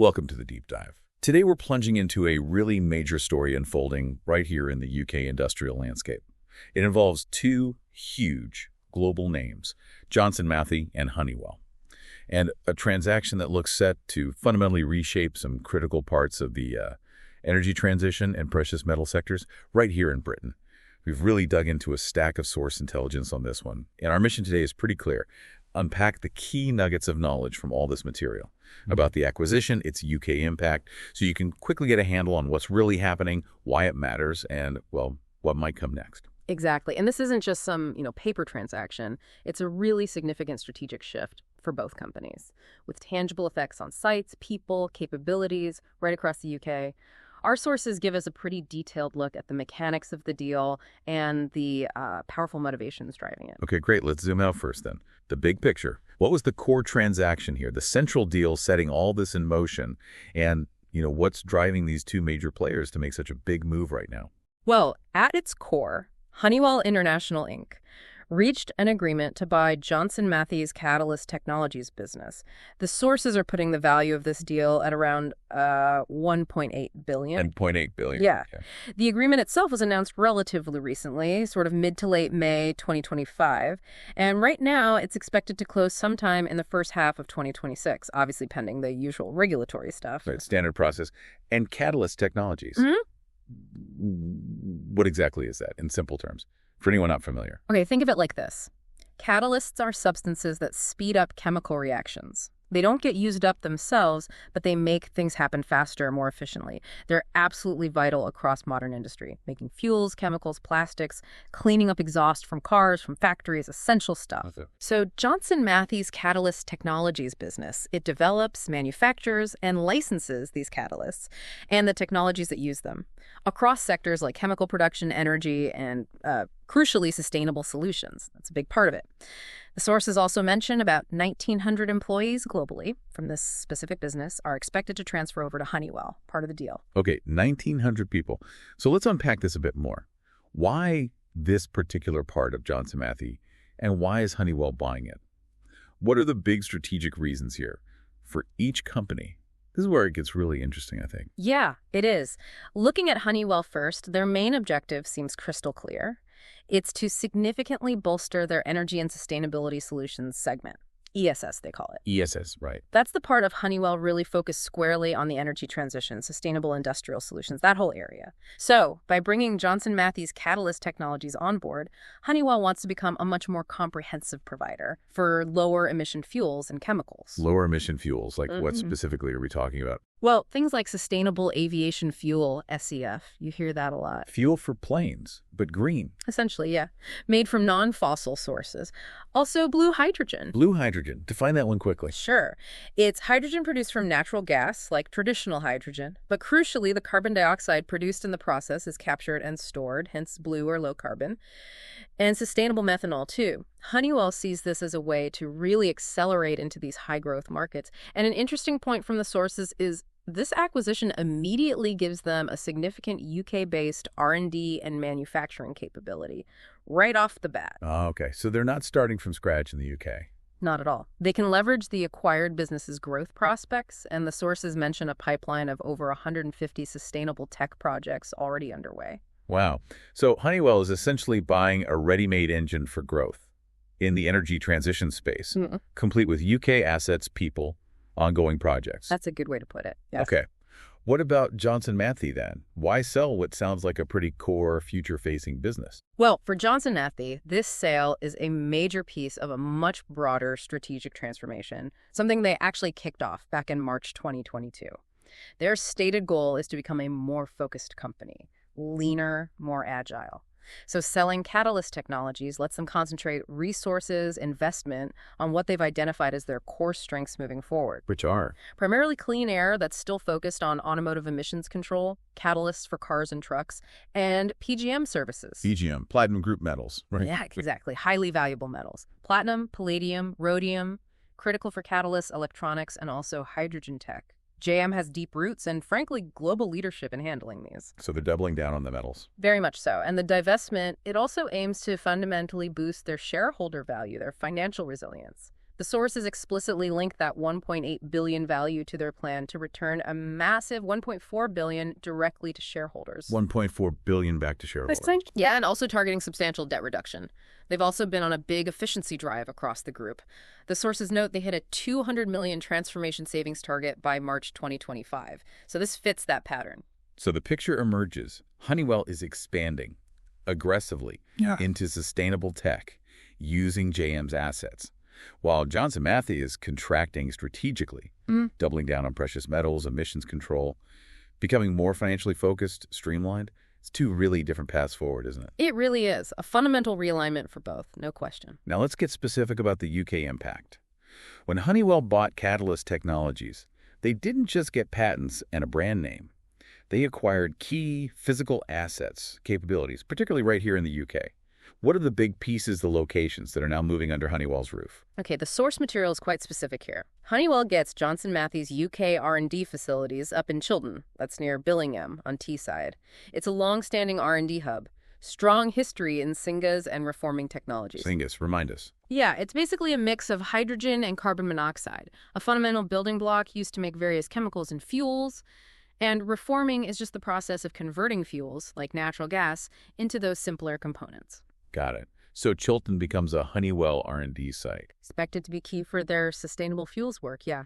Welcome to the Deep Dive. Today we're plunging into a really major story unfolding right here in the UK industrial landscape. It involves two huge global names, Johnson Matthey and Honeywell, and a transaction that looks set to fundamentally reshape some critical parts of the energy transition and precious metal sectors right here in Britain. We've really dug into a stack of source intelligence on this one, and our mission today is pretty clear. Unpack the key nuggets of knowledge from all this material about the acquisition, its UK impact, so you can quickly get a handle on what's really happening, why it matters, and, well, what might come next. Exactly. And this isn't just some, paper transaction. It's a really significant strategic shift for both companies, with tangible effects on sites, people, capabilities right across the UK. Our sources give us a pretty detailed look at the mechanics of the deal and the powerful motivations driving it. Okay, great. Let's zoom out first then. The big picture. What was the core transaction here, the central deal setting all this in motion, and, what's driving these two major players to make such a big move right now? Well, at its core, Honeywell International Inc. reached an agreement to buy Johnson Matthey's Catalyst Technologies business. The sources are putting the value of this deal at around $1.8 billion. And $0.8 billion. Yeah. Okay. The agreement itself was announced relatively recently, sort of mid to late May 2025. And right now, it's expected to close sometime in the first half of 2026, obviously pending the usual regulatory stuff. Right, standard process. And Catalyst Technologies. What exactly is that in simple terms? For anyone not familiar. Okay, think of it like this. Catalysts are substances that speed up chemical reactions. They don't get used up themselves, but they make things happen faster and more efficiently. They're absolutely vital across modern industry, making fuels, chemicals, plastics, cleaning up exhaust from cars, from factories, essential stuff. Okay. So Johnson Matthey's Catalyst Technologies business, it develops, manufactures, and licenses these catalysts and the technologies that use them across sectors like chemical production, energy, and crucially, sustainable solutions. That's a big part of it. The sources also mention about 1,900 employees globally from this specific business are expected to transfer over to Honeywell, part of the deal. Okay, 1,900 people. So let's unpack this a bit more. Why this particular part of Johnson Matthey, and why is Honeywell buying it? What are the big strategic reasons here for each company? This is where it gets really interesting, I think. Yeah, it is. Looking at Honeywell first, their main objective seems crystal clear. It's to significantly bolster their energy and sustainability solutions segment. ESS, they call it. ESS, right. That's the part of Honeywell really focused squarely on the energy transition, sustainable industrial solutions, that whole area. So, by bringing Johnson Matthey's Catalyst Technologies on board, Honeywell wants to become a much more comprehensive provider for lower emission fuels and chemicals. Lower emission fuels, like what specifically are we talking about? Well, things like sustainable aviation fuel, SEF. You hear that a lot. Fuel for planes, but green. Essentially, yeah. Made from non-fossil sources. Also, blue hydrogen. Blue hydrogen. Define that one quickly. Sure. It's hydrogen produced from natural gas, like traditional hydrogen. But crucially, the carbon dioxide produced in the process is captured and stored, hence blue or low carbon. And sustainable methanol, too. Honeywell sees this as a way to really accelerate into these high-growth markets. And an interesting point from the sources is this acquisition immediately gives them a significant UK-based R&D and manufacturing capability right off the bat. Oh, okay. So they're not starting from scratch in the UK. Not at all. They can leverage the acquired business's growth prospects, and the sources mention a pipeline of over 150 sustainable tech projects already underway. Wow. So Honeywell is essentially buying a ready-made engine for growth in the energy transition space, complete with UK assets, people, ongoing projects. That's a good way to put it. Yes. Okay. What about Johnson Matthey then? Why sell what sounds like a pretty core future-facing business? Well, for Johnson Matthey, this sale is a major piece of a much broader strategic transformation, something they actually kicked off back in March 2022. Their stated goal is to become a more focused company, leaner, more agile. So selling Catalyst Technologies lets them concentrate resources, investment on what they've identified as their core strengths moving forward. Which are? Primarily clean air that's still focused on automotive emissions control, catalysts for cars and trucks, and PGM services. PGM, platinum group metals, right? Yeah, exactly. Highly valuable metals. Platinum, palladium, rhodium, critical for catalysts, electronics, and also hydrogen tech. JM has deep roots and, frankly, global leadership in handling these. So they're doubling down on the metals. Very much so. And the divestment, it also aims to fundamentally boost their shareholder value, their financial resilience. The sources explicitly link that 1.8 billion value to their plan to return a massive 1.4 billion directly to shareholders. 1.4 billion back to shareholders. Yeah, and also targeting substantial debt reduction. They've also been on a big efficiency drive across the group. The sources note they hit a 200 million transformation savings target by March 2025. So this fits that pattern. So the picture emerges. Honeywell is expanding aggressively into sustainable tech using JM's assets, while Johnson Matthey is contracting strategically, doubling down on precious metals, emissions control, becoming more financially focused, streamlined. It's two really different paths forward, isn't it? It really is. A fundamental realignment for both, no question. Now let's get specific about the UK impact. When Honeywell bought Catalyst Technologies, they didn't just get patents and a brand name. They acquired key physical assets, capabilities, particularly right here in the UK. What are the big pieces, the locations that are now moving under Honeywell's roof? Okay, the source material is quite specific here. Honeywell gets Johnson Matthey's UK R&D facilities up in Chilton. That's near Billingham on Teesside. It's a long-standing R&D hub. Strong history in syngas and reforming technologies. Syngas, remind us. Yeah, it's basically a mix of hydrogen and carbon monoxide, a fundamental building block used to make various chemicals and fuels. And reforming is just the process of converting fuels, like natural gas, into those simpler components. Got it. So Chilton becomes a Honeywell R&D site. Expected to be key for their sustainable fuels work, yeah.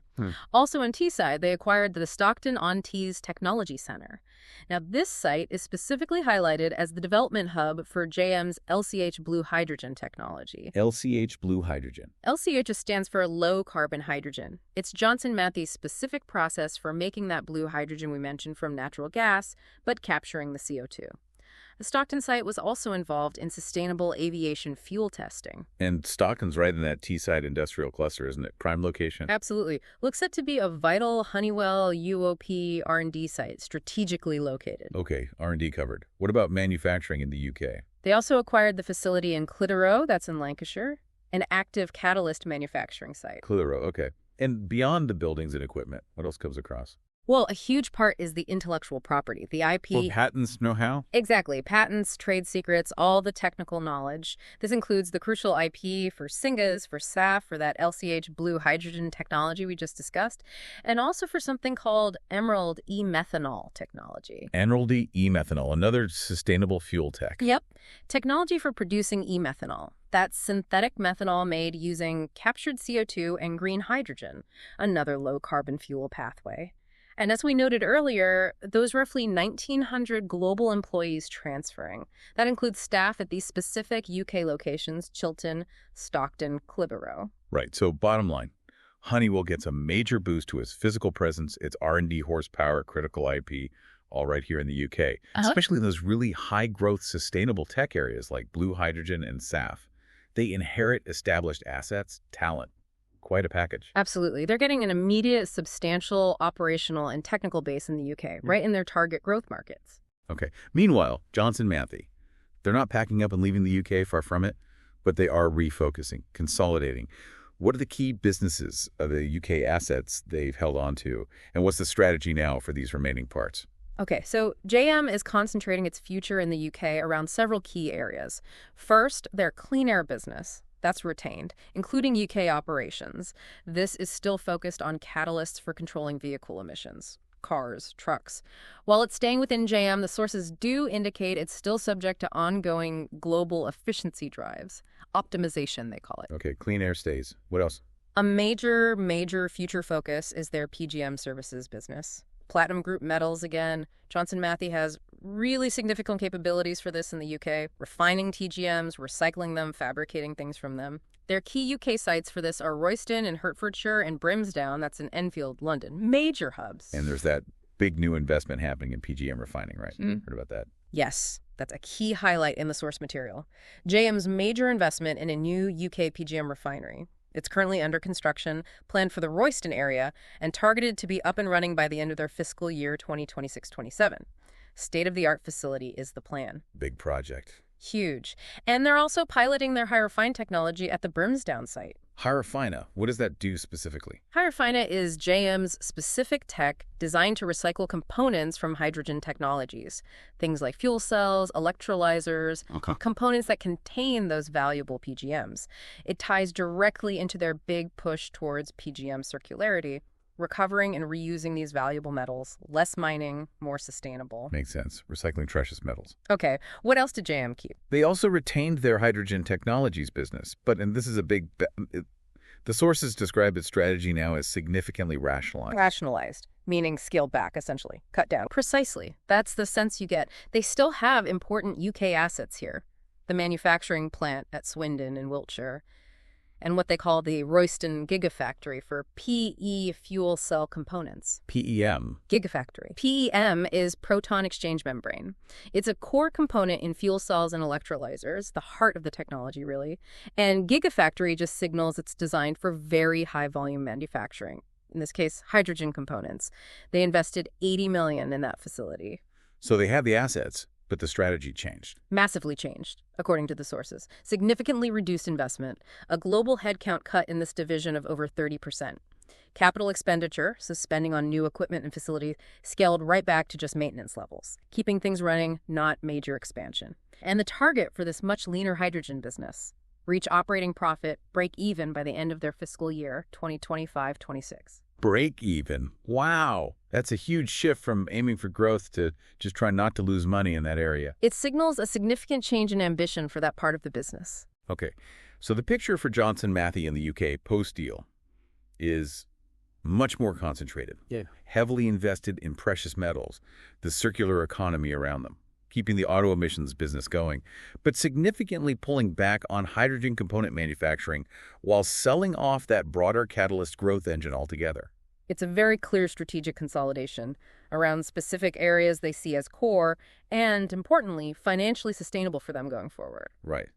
Also in Teesside, they acquired the Stockton-on-Tees Technology Center. Now, this site is specifically highlighted as the development hub for JM's LCH blue hydrogen technology. LCH blue hydrogen. LCH stands for low-carbon hydrogen. It's Johnson Matthey's specific process for making that blue hydrogen we mentioned from natural gas, but capturing the CO2. The Stockton site was also involved in sustainable aviation fuel testing. And Stockton's right in that Teesside industrial cluster, isn't it? Prime location. Absolutely. Looks set to be a vital Honeywell UOP R&D site, strategically located. Okay, R&D covered. What about manufacturing in the UK? They also acquired the facility in Clitheroe, that's in Lancashire, an active catalyst manufacturing site. Clitheroe, okay. And beyond the buildings and equipment, what else comes across? Well, a huge part is the intellectual property, the IP. For patents, know-how? Exactly. Patents, trade secrets, all the technical knowledge. This includes the crucial IP for syngas, for SAF, for that LCH blue hydrogen technology we just discussed, and also for something called Emerald e-methanol technology. Emerald e-methanol, another sustainable fuel tech. Yep. Technology for producing e-methanol. That's synthetic methanol made using captured CO2 and green hydrogen, another low-carbon fuel pathway. And as we noted earlier, those roughly 1,900 global employees transferring. That includes staff at these specific UK locations, Chilton, Stockton, Clitheroe. Right. So bottom line, Honeywell gets a major boost to its physical presence, its R&D horsepower, critical IP, all right here in the UK, especially in those really high-growth sustainable tech areas like blue hydrogen and SAF. They inherit established assets, talent. Quite a package. Absolutely. They're getting an immediate, substantial operational and technical base in the UK, right in their target growth markets. Okay. Meanwhile, Johnson Matthey, they're not packing up and leaving the UK, far from it, but they are refocusing, consolidating. What are the key businesses of the UK assets they've held on to, and what's the strategy now for these remaining parts? Okay, so JM is concentrating its future in the UK around several key areas. First, their clean air business. That's retained, including UK operations. This is still focused on catalysts for controlling vehicle emissions, cars, trucks. While it's staying within JM, the sources do indicate it's still subject to ongoing global efficiency drives. Optimization, they call it. Okay, clean air stays. What else? A major future focus is their PGM services business. Platinum group metals again. Johnson Matthey has really significant capabilities for this in the UK, refining TGMs, recycling them, fabricating things from them. Their key UK sites for this are Royston in Hertfordshire and Brimsdown, that's in Enfield, London. Major hubs. And there's that big new investment happening in PGM refining, right? Heard about that? Yes, that's a key highlight in the source material. JM's major investment in a new UK PGM refinery. It's currently under construction, planned for the Royston area, and targeted to be up and running by the end of their fiscal year 2026-27. State-of-the-art facility is the plan. Big project. Huge. And they're also piloting their high refined technology at the Brimsdown site. Hyrafina, what does that do specifically? Hyrafina is JM's specific tech designed to recycle components from hydrogen technologies. Things like fuel cells, electrolyzers, Okay. components that contain those valuable PGMs. It ties directly into their big push towards PGM circularity, recovering and reusing these valuable metals, less mining, more sustainable. Makes sense. Recycling precious metals. Okay, what else did JM keep? They also retained their hydrogen technologies business, and this is a big... The sources describe its strategy now as significantly rationalized. Rationalized, meaning scaled back, essentially. Cut down. Precisely. That's the sense you get. They still have important UK assets here. The manufacturing plant at Swindon in Wiltshire, and what they call the Royston Gigafactory for PE fuel cell components. PEM. Gigafactory. PEM is proton exchange membrane. It's a core component in fuel cells and electrolyzers, the heart of the technology, really. And Gigafactory just signals it's designed for very high volume manufacturing. In this case, hydrogen components. They invested $80 million in that facility. So they had the assets, but the strategy changed. Massively changed, according to the sources. Significantly reduced investment, a global headcount cut in this division of over 30%. Capital expenditure, so spending on new equipment and facilities, scaled right back to just maintenance levels, keeping things running, not major expansion. And the target for this much leaner hydrogen business: reach operating profit, break even by the end of their fiscal year, 2025-26. Break even. Wow. That's a huge shift from aiming for growth to just trying not to lose money in that area. It signals a significant change in ambition for that part of the business. Okay. So the picture for Johnson Matthey in the UK post-deal is much more concentrated. Yeah. Heavily invested in precious metals, the circular economy around them, keeping the auto emissions business going, but significantly pulling back on hydrogen component manufacturing while selling off that broader catalyst growth engine altogether. It's a very clear strategic consolidation around specific areas they see as core and, importantly, financially sustainable for them going forward. Right.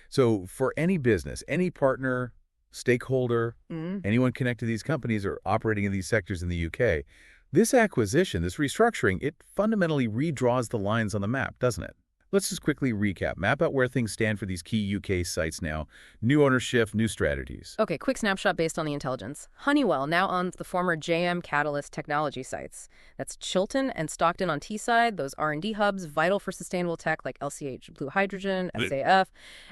So for any business, any partner, stakeholder, anyone connected to these companies or operating in these sectors in the UK, this acquisition, this restructuring, it fundamentally redraws the lines on the map, doesn't it? Let's just quickly recap. Map out where things stand for these key UK sites now. New ownership, new strategies. Okay, quick snapshot based on the intelligence. Honeywell now owns the former JM Catalyst technology sites. That's Chilton and Stockton on Teesside, those R&D hubs vital for sustainable tech like LCH Blue Hydrogen, SAF,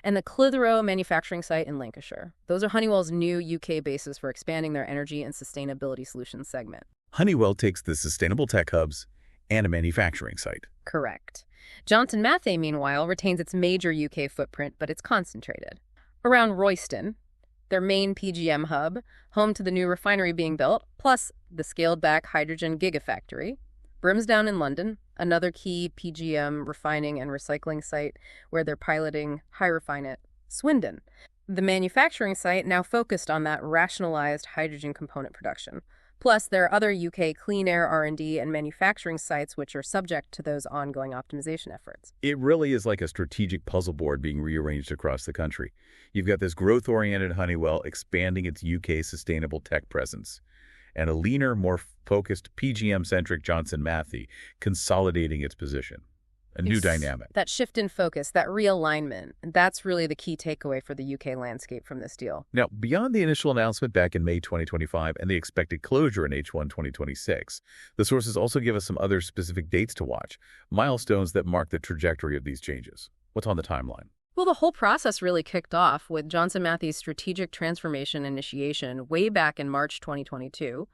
and the Clitheroe manufacturing site in Lancashire. Those are Honeywell's new UK bases for expanding their energy and sustainability solutions segment. Honeywell takes the sustainable tech hubs and a manufacturing site. Correct. Johnson Matthey, meanwhile, retains its major UK footprint, but it's concentrated around Royston, their main PGM hub, home to the new refinery being built, plus the scaled-back hydrogen gigafactory. Brimsdown in London, another key PGM refining and recycling site where they're piloting Hyrafine. Swindon, the manufacturing site now focused on that rationalized hydrogen component production. Plus, there are other UK clean air R&D and manufacturing sites which are subject to those ongoing optimization efforts. It really is like a strategic puzzle board being rearranged across the country. You've got this growth-oriented Honeywell expanding its UK sustainable tech presence, and a leaner, more focused PGM-centric Johnson Matthey consolidating its position. A new dynamic. That shift in focus, that realignment, that's really the key takeaway for the UK landscape from this deal. Now, beyond the initial announcement back in May 2025 and the expected closure in H1 2026, the sources also give us some other specific dates to watch, milestones that mark the trajectory of these changes. What's on the timeline? Well, the whole process really kicked off with Johnson Matthey's strategic transformation initiation way back in March 2022.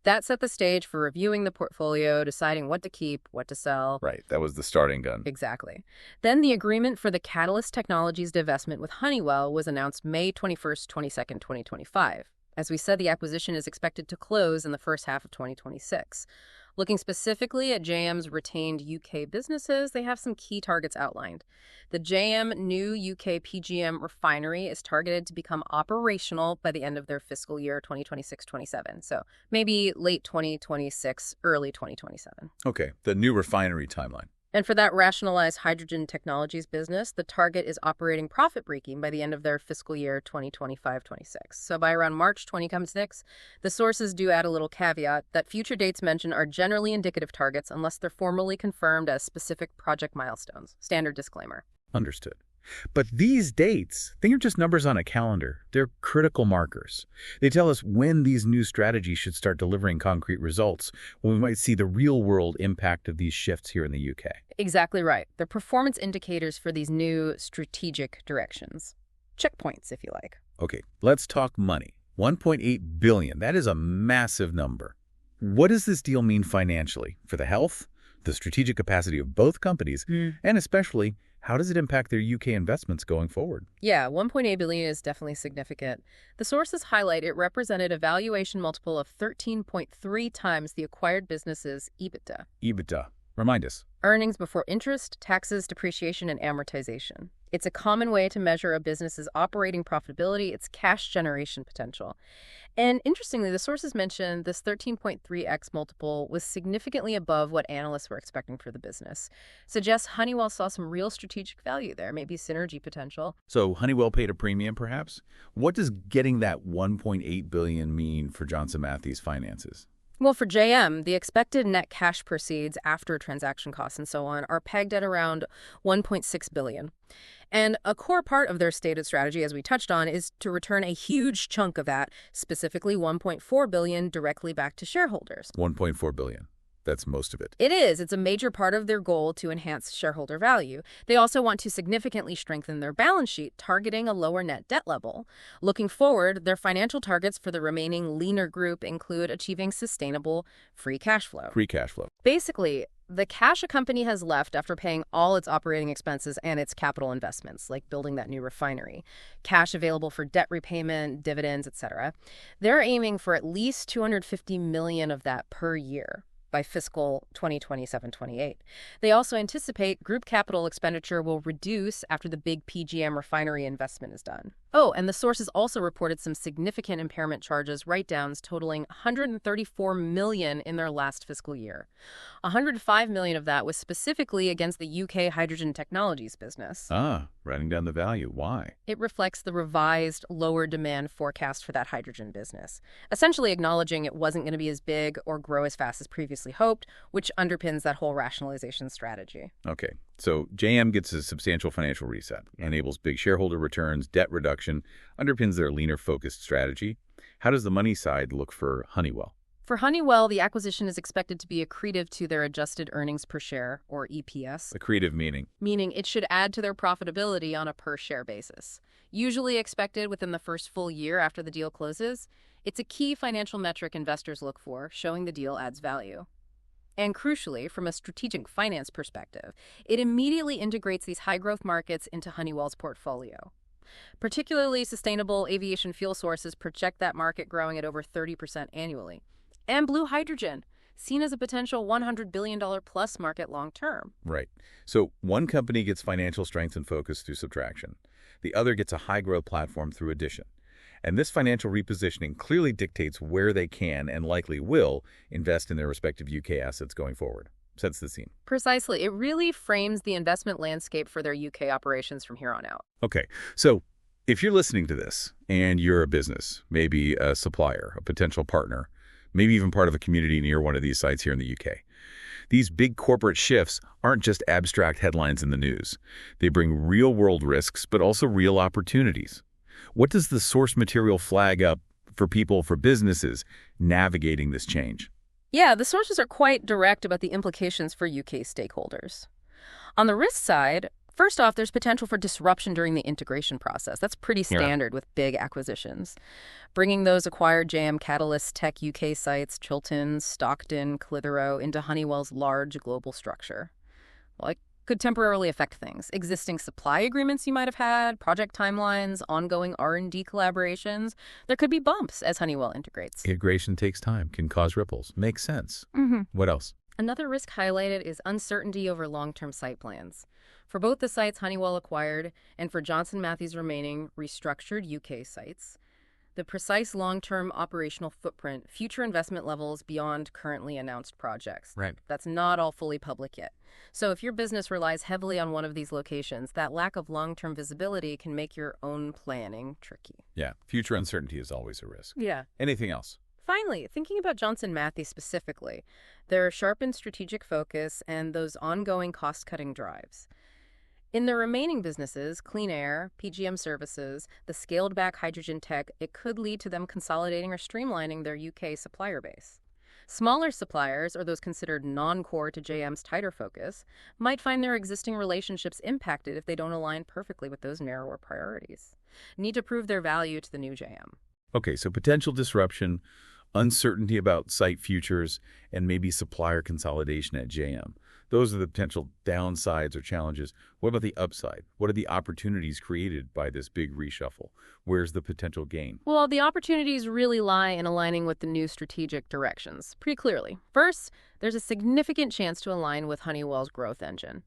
That set the stage for reviewing the portfolio, deciding what to keep, what to sell. Right, that was the starting gun. Exactly. Then the agreement for the Catalyst Technologies divestment with Honeywell was announced May 21st, 22nd, 2025. As we said, the acquisition is expected to close in the first half of 2026. Looking specifically at JM's retained UK businesses, they have some key targets outlined. The JM new UK PGM refinery is targeted to become operational by the end of their fiscal year 2026-27. So maybe late 2026, early 2027. Okay, the new refinery timeline. And for that rationalized hydrogen technologies business, the target is operating profit breaking by the end of their fiscal year 2025-26. So by around March 2026, the sources do add a little caveat that future dates mentioned are generally indicative targets unless they're formally confirmed as specific project milestones. Standard disclaimer. Understood. But these dates, they are just numbers on a calendar. They're critical markers. They tell us when these new strategies should start delivering concrete results, when we might see the real-world impact of these shifts here in the UK. Exactly right. They're performance indicators for these new strategic directions. Checkpoints, if you like. Okay, let's talk money. 1.8 billion, that is a massive number. What does this deal mean financially for the health, the strategic capacity of both companies, and especially, how does it impact their UK investments going forward? Yeah, 1.8 billion is definitely significant. The sources highlight it represented a valuation multiple of 13.3 times the acquired business's EBITDA. EBITDA. Remind us. Earnings before interest, taxes, depreciation, and amortization. It's a common way to measure a business's operating profitability, its cash generation potential. And interestingly, the sources mentioned this 13.3x multiple was significantly above what analysts were expecting for the business. Suggests Honeywell saw some real strategic value there, maybe synergy potential. So Honeywell paid a premium, perhaps? What does getting that 1.8 billion mean for Johnson Matthey's finances? Well, for JM, the expected net cash proceeds after transaction costs and so on are pegged at around 1.6 billion. And a core part of their stated strategy, as we touched on, is to return a huge chunk of that, specifically 1.4 billion, directly back to shareholders. 1.4 billion. That's most of it. It is. It's a major part of their goal to enhance shareholder value. They also want to significantly strengthen their balance sheet, targeting a lower net debt level. Looking forward, their financial targets for the remaining leaner group include achieving sustainable free cash flow. Free cash flow. Basically, the cash a company has left after paying all its operating expenses and its capital investments, like building that new refinery, cash available for debt repayment, dividends, etc., they're aiming for at least 250 million of that per year by fiscal 2027-28. They also anticipate group capital expenditure will reduce after the big PGM refinery investment is done. Oh, and the sources also reported some significant impairment charges, write-downs totaling 134 million in their last fiscal year. 105 million of that was specifically against the UK hydrogen technologies business. Writing down the value. Why? It reflects the revised lower demand forecast for that hydrogen business, essentially acknowledging it wasn't going to be as big or grow as fast as previously hoped, which underpins that whole rationalization strategy. Okay, so JM gets a substantial financial reset, enables big shareholder returns, debt reduction, underpins their leaner focused strategy. How does the money side look for Honeywell? For Honeywell, the acquisition is expected to be accretive to their adjusted earnings per share, or EPS. Accretive meaning? Meaning it should add to their profitability on a per-share basis. Usually expected within the first full year after the deal closes, it's a key financial metric investors look for, showing the deal adds value. And crucially, from a strategic finance perspective, it immediately integrates these high-growth markets into Honeywell's portfolio. Particularly sustainable aviation fuel sources project that market growing at over 30% annually. And blue hydrogen, seen as a potential $100 billion plus market long term. Right. So one company gets financial strength and focus through subtraction. The other gets a high-growth platform through addition. And this financial repositioning clearly dictates where they can and likely will invest in their respective UK assets going forward. Sets the scene. Precisely. It really frames the investment landscape for their UK operations from here on out. Okay. So if you're listening to this and you're a business, maybe a supplier, a potential partner, maybe even part of a community near one of these sites here in the UK. These big corporate shifts aren't just abstract headlines in the news. They bring real-world risks, but also real opportunities. What does the source material flag up for people, for businesses, navigating this change? Yeah, the sources are quite direct about the implications for UK stakeholders. On the risk side, first off, there's potential for disruption during the integration process. That's pretty standard with big acquisitions. Bringing those acquired JM Catalyst Tech UK sites, Chilton, Stockton, Clitheroe, into Honeywell's large global structure. Well, it could temporarily affect things. Existing supply agreements you might have had, project timelines, ongoing R&D collaborations. There could be bumps as Honeywell integrates. Integration takes time, can cause ripples. Makes sense. What else? Another risk highlighted is uncertainty over long-term site plans. For both the sites Honeywell acquired and for Johnson Matthey's remaining restructured UK sites, the precise long-term operational footprint, future investment levels beyond currently announced projects. Right. That's not all fully public yet. So if your business relies heavily on one of these locations, that lack of long-term visibility can make your own planning tricky. Yeah, future uncertainty is always a risk. Yeah. Anything else? Finally, thinking about Johnson Matthey specifically, their sharpened strategic focus and those ongoing cost-cutting drives. In the remaining businesses, clean air, PGM services, the scaled-back hydrogen tech, it could lead to them consolidating or streamlining their UK supplier base. Smaller suppliers, or those considered non-core to JM's tighter focus, might find their existing relationships impacted if they don't align perfectly with those narrower priorities. Need to prove their value to the new JM. Okay, so potential disruption, uncertainty about site futures, and maybe supplier consolidation at JM. Those are the potential downsides or challenges. What about the upside? What are the opportunities created by this big reshuffle? Where's the potential gain? Well, the opportunities really lie in aligning with the new strategic directions, pretty clearly. First, there's a significant chance to align with Honeywell's growth engine.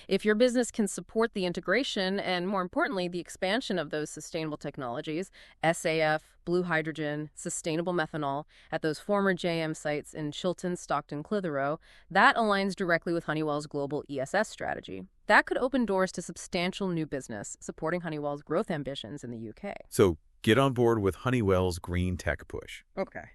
If your business can support the integration and, more importantly, the expansion of those sustainable technologies, SAF, blue hydrogen, sustainable methanol, at those former JM sites in Chilton, Stockton, Clitheroe, that aligns directly with Honeywell's global ESS strategy. That could open doors to substantial new business, supporting Honeywell's growth ambitions in the UK. So get on board with Honeywell's green tech push. Okay.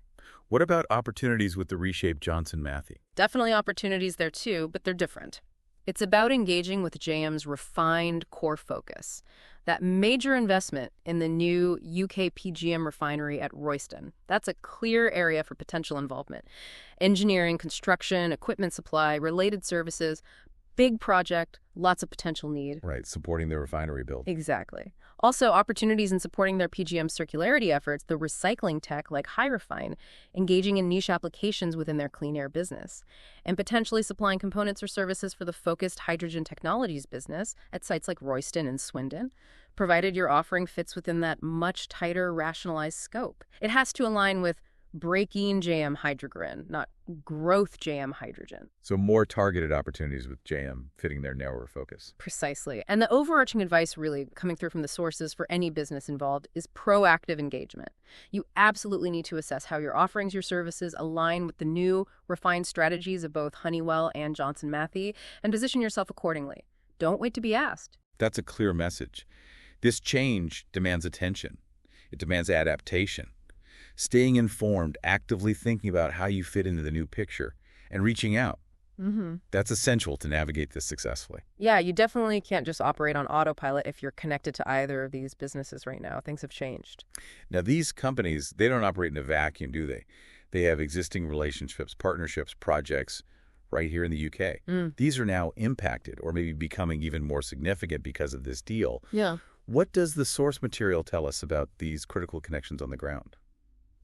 What about opportunities with the reshaped Johnson Matthey? Definitely opportunities there too, but they're different. It's about engaging with JM's refined core focus, that major investment in the new UK PGM refinery at Royston. That's a clear area for potential involvement. Engineering, construction, equipment supply, related services, big project, lots of potential need. Right, supporting the refinery build. Exactly. Also, opportunities in supporting their PGM circularity efforts, the recycling tech like HyRefine, engaging in niche applications within their clean air business, and potentially supplying components or services for the focused hydrogen technologies business at sites like Royston and Swindon, provided your offering fits within that much tighter, rationalized scope. It has to align with breaking JM hydrogen, not growth JM hydrogen. So more targeted opportunities with JM fitting their narrower focus. Precisely. And the overarching advice really coming through from the sources for any business involved is proactive engagement. You absolutely need to assess how your offerings, your services align with the new refined strategies of both Honeywell and Johnson Matthey and position yourself accordingly. Don't wait to be asked. That's a clear message. This change demands attention. It demands adaptation. Staying informed, actively thinking about how you fit into the new picture, and reaching out. That's essential to navigate this successfully. Yeah, you definitely can't just operate on autopilot if you're connected to either of these businesses right now. Things have changed. Now, these companies, they don't operate in a vacuum, do they? They have existing relationships, partnerships, projects right here in the UK. These are now impacted or maybe becoming even more significant because of this deal. Yeah. What does the source material tell us about these critical connections on the ground?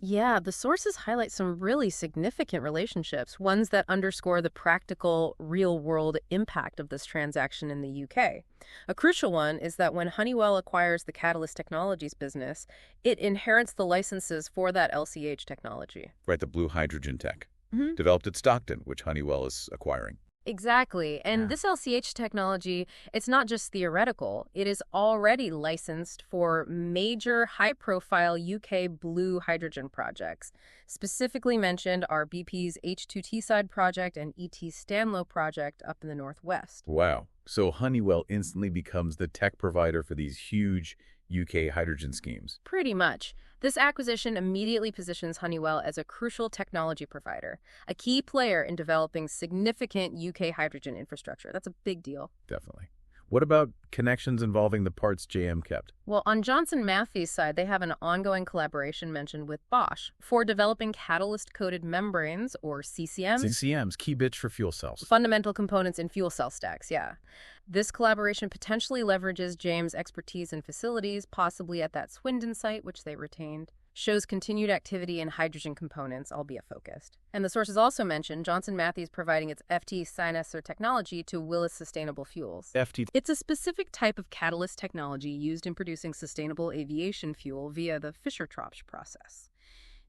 Yeah, the sources highlight some really significant relationships, ones that underscore the practical, real-world impact of this transaction in the UK. A crucial one is that when Honeywell acquires the Catalyst Technologies business, it inherits the licenses for that LCH technology. Right, the blue hydrogen tech, developed at Stockton, which Honeywell is acquiring. Exactly. And this LCH technology, it's not just theoretical. It is already licensed for major high-profile UK blue hydrogen projects. Specifically mentioned are BP's H2Teesside project and ET Stanlow project up in the Northwest. Wow. So Honeywell instantly becomes the tech provider for these huge UK hydrogen schemes. Pretty much. This acquisition immediately positions Honeywell as a crucial technology provider, a key player in developing significant UK hydrogen infrastructure. That's a big deal. Definitely. What about connections involving the parts JM kept? Well, on Johnson Matthey's side, they have an ongoing collaboration mentioned with Bosch for developing catalyst-coated membranes, or CCMs. CCMs, key bits for fuel cells. Fundamental components in fuel cell stacks, yeah. This collaboration potentially leverages JM's expertise in facilities, possibly at that Swindon site, which they retained. Shows continued activity in hydrogen components, albeit focused. And the sources also mentioned Johnson Matthey is providing its FT Synesser technology to Willis Sustainable Fuels. FT. It's a specific type of catalyst technology used in producing sustainable aviation fuel via the Fischer-Tropsch process.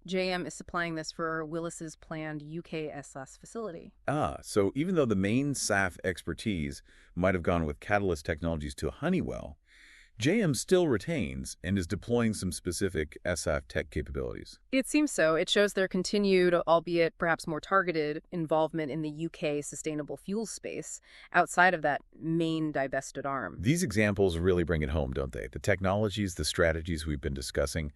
JM is supplying this for Willis's planned UK SS facility. So even though the main SAF expertise might have gone with Catalyst Technologies to Honeywell, JM still retains and is deploying some specific SAF tech capabilities. It seems so. It shows their continued, albeit perhaps more targeted, involvement in the UK sustainable fuel space outside of that main divested arm. These examples really bring it home, don't they? The technologies, the strategies we've been discussing,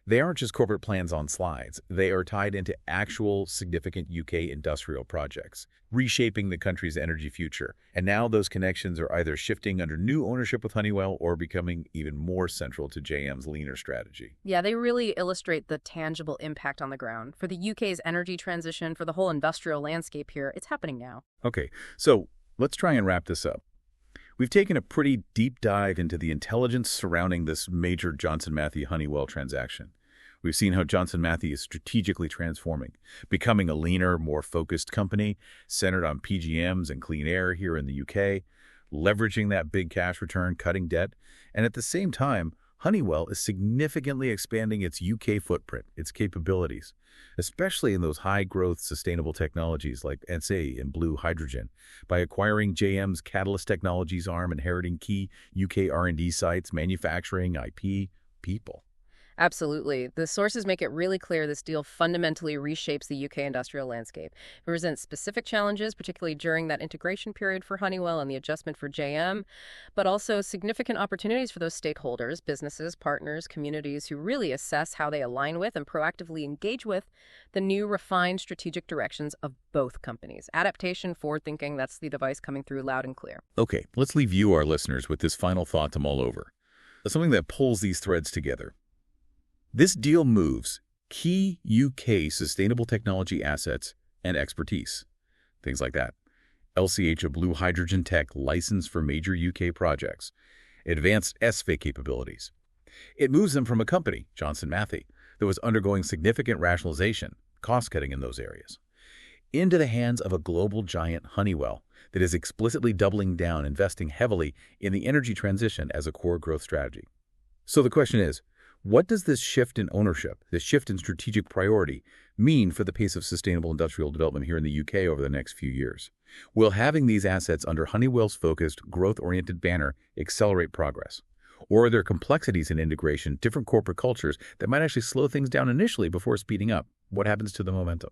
They aren't just corporate plans on slides. They are tied into actual significant UK industrial projects, reshaping the country's energy future. And now those connections are either shifting under new ownership with Honeywell or becoming even more central to JM's leaner strategy. Yeah, they really illustrate the tangible impact on the ground. For the UK's energy transition, for the whole industrial landscape here, it's happening now. Okay, so let's try and wrap this up. We've taken a pretty deep dive into the intelligence surrounding this major Johnson Matthey-Honeywell transaction. We've seen how Johnson Matthey is strategically transforming, becoming a leaner, more focused company centered on PGMs and clean air here in the UK, leveraging that big cash return, cutting debt, and at the same time, Honeywell is significantly expanding its UK footprint, its capabilities, especially in those high-growth sustainable technologies like SA and blue hydrogen, by acquiring JM's Catalyst Technologies arm, inheriting key UK R&D sites, manufacturing, IP, people. Absolutely. The sources make it really clear this deal fundamentally reshapes the UK industrial landscape. It presents specific challenges, particularly during that integration period for Honeywell and the adjustment for JM, but also significant opportunities for those stakeholders, businesses, partners, communities who really assess how they align with and proactively engage with the new refined strategic directions of both companies. Adaptation, forward thinking, that's the device coming through loud and clear. Okay, let's leave you, our listeners, with this final thought to mull over. Something that pulls these threads together. This deal moves key UK sustainable technology assets and expertise, things like that. LCH, a blue hydrogen tech licensed for major UK projects, advanced SFA capabilities. It moves them from a company, Johnson Matthey, that was undergoing significant rationalization, cost-cutting in those areas, into the hands of a global giant, Honeywell, that is explicitly doubling down, investing heavily in the energy transition as a core growth strategy. So the question is, what does this shift in ownership, this shift in strategic priority, mean for the pace of sustainable industrial development here in the UK over the next few years? Will having these assets under Honeywell's focused, growth-oriented banner accelerate progress? Or are there complexities in integration, different corporate cultures that might actually slow things down initially before speeding up? What happens to the momentum?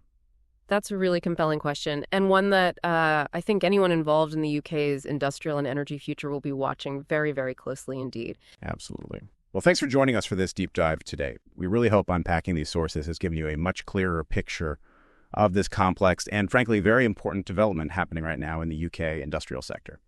That's a really compelling question, and one that I think anyone involved in the UK's industrial and energy future will be watching very, very closely indeed. Absolutely. Well, thanks for joining us for this deep dive today. We really hope unpacking these sources has given you a much clearer picture of this complex and, frankly, very important development happening right now in the UK industrial sector.